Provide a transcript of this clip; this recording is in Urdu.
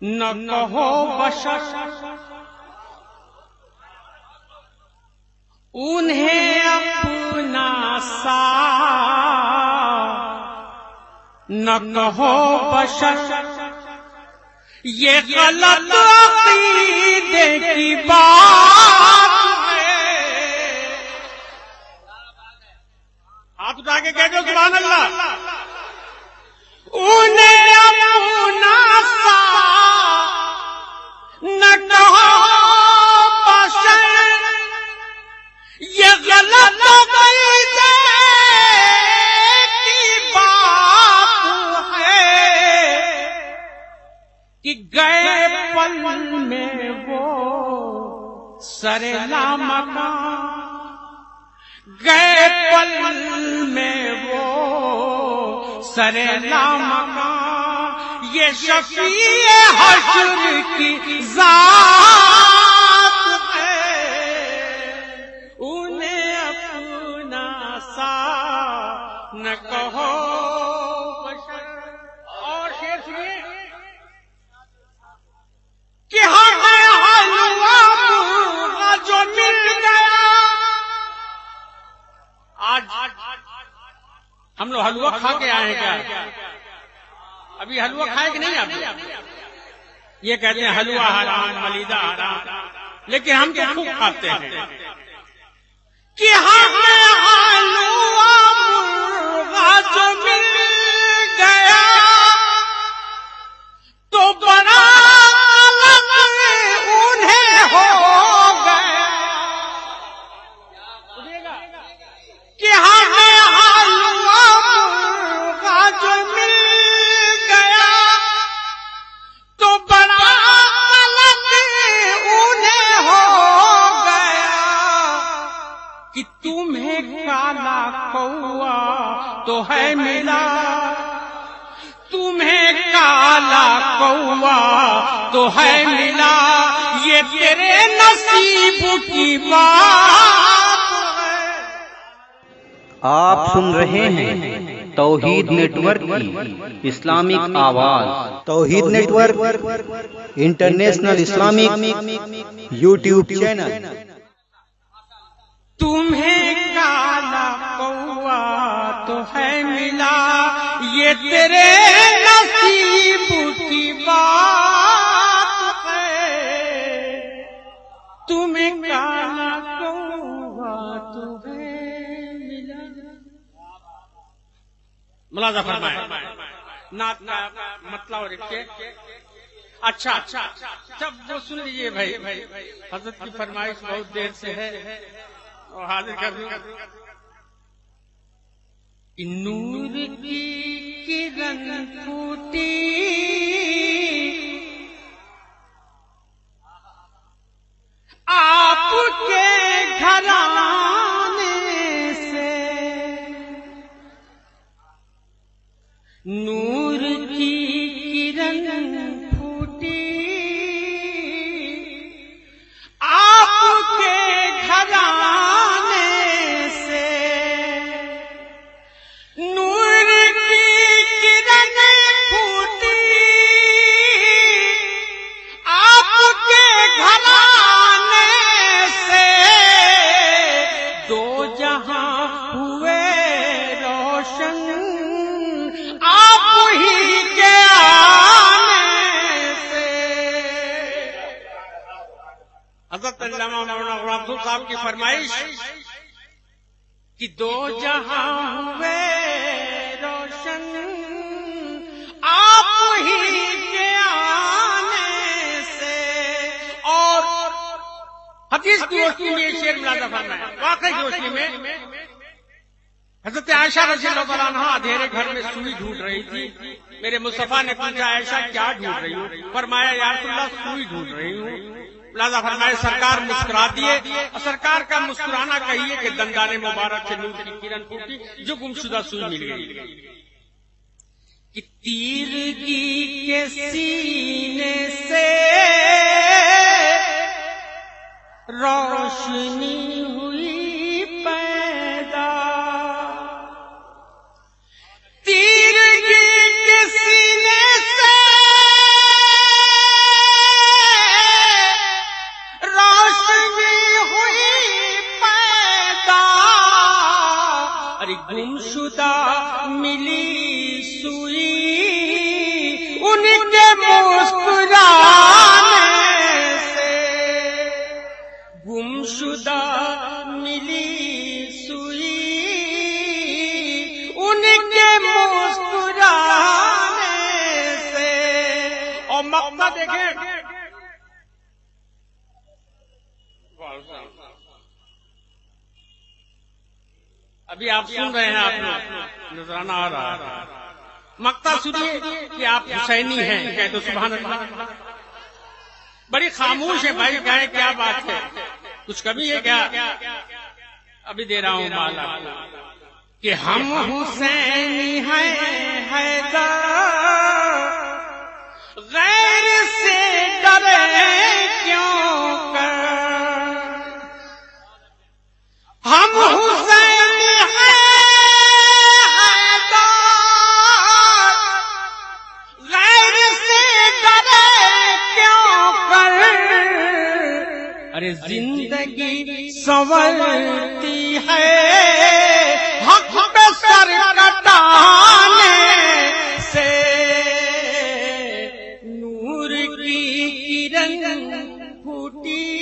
نہ کہو بشر انہیں اپنا سا، نہ کہو بشر یہ غلط عقیدے کی بات ہے۔ ہاتھ اٹھا کے کہہ دو سبحان اللہ۔ انہیں اپنا سا نہ کہو بشر یہ غلط عقیدے کی بات ہے کہ گئے پل میں وہ سر لامکان، گئے پل میں وہ سر لامکان، یہ شفیع حشر کی ذات ہے۔ انہیں اپنا سا نہ کہو بشر۔ اور شعر سنیے کہ ہمیں حلوہ مرغا جو مل گیا۔ آج ہم لوگ حلوہ کھا کے آئے ہیں کیا؟ ابھی حلوہ کھائے کہ نہیں؟ آپ یہ کہتے ہیں حلوہ حرام، ملیدہ حرام، لیکن ہم تو خوب کھاتے ہیں کہ ہمیں حلوہ مرغا جو مل گیا تو بڑا انہیں ہو گیا کہ ہمیں حلوہ مرغا جو مل گیا تو بڑا انہیں ہو گیا کہ تمہیں کالا کوا تو ہے ملا، تمہیں کالا کوا تو ہے ملا، یہ تیرے نصیب کی بات ہے۔ آپ سن رہے ہیں توحید نیٹ ورک کی اسلامک آواز۔ Tauheed network international Islamic YouTube channel. تمہیں کالا کوا تو ہے ملا، یہ تیرے نصیب کی بات ہے۔ تمہیں کالا کوا تو ہے ملا۔ ملاحظہ فرمائیں نعت کا مطلب اور اچھا جب وہ سن لیجیے بھائی، حضرت کی فرمائش بہت دیر سے ہے اور حاضر کر دوں۔ نور کی کرن پھوٹی آپ کے گھرانے سے، نور کی کرن پھوٹی آپ کے گھرانے سے، نور کی کرن پھوٹی آپ کے گھرانے سے، دو جہاں ہوئے روشن آپ ہی کے آنے سے۔ حضرت علامہ مولانا غلام رسول صاحب کی فرمائش کہ دو جہاں ہوئے روشن آپ ہی کے آنے سے۔ اور حدیث کی روشنی میں یہ شعر ملاحظہ فرمائیں، واقعی کی روشنی میں حضرت عائشہ رضی اللہ تعالیٰ عنہا اندھیرے گھر میں سوئی ڈھونڈ رہی تھی۔ میرے مصطفیٰ نے پوچھا عائشہ کیا ڈھونڈ رہی ہو؟ فرمایا یا رسول اللہ سوئی ڈھونڈ رہی ہوں۔ لہذا فرمائے سرکار مسکرا دیے، اور سرکار کا مسکرانا کہیے کہ دندان مبارک سے نور کی کرن پھوٹی، جو گمشدہ سوئی مل گئی کہ تیرگی کے سینے سے روشنی ہوئی پیدا، تیرگی کے سینے سے مسکرانے سے گمشدہ ملی سوئی، ان کے مسکرانے سے۔ اور مقطع دیکھیں، ابھی آپ سن رہے ہیں، آپ لوگ نظرانہ آ رہا ہے، مقطع سنیے کہ آپ حسینی ہیں، کہہ دو سبحان اللہ۔ بڑی خاموش ہے بھائی، کہیں کیا بات ہے، کچھ کمی ہے کیا؟ ابھی دے رہا ہوں مالا کہ ہم حسینی ہیں حیدر، غیر سے ڈرے کیوں کر، ہم حسینی ہیں حیدر، غیر سے ڈرے کیوں کر، ارے زندگی سنورتی ہے حق پہ سر کٹانے سے، نور کی کرن پھوٹی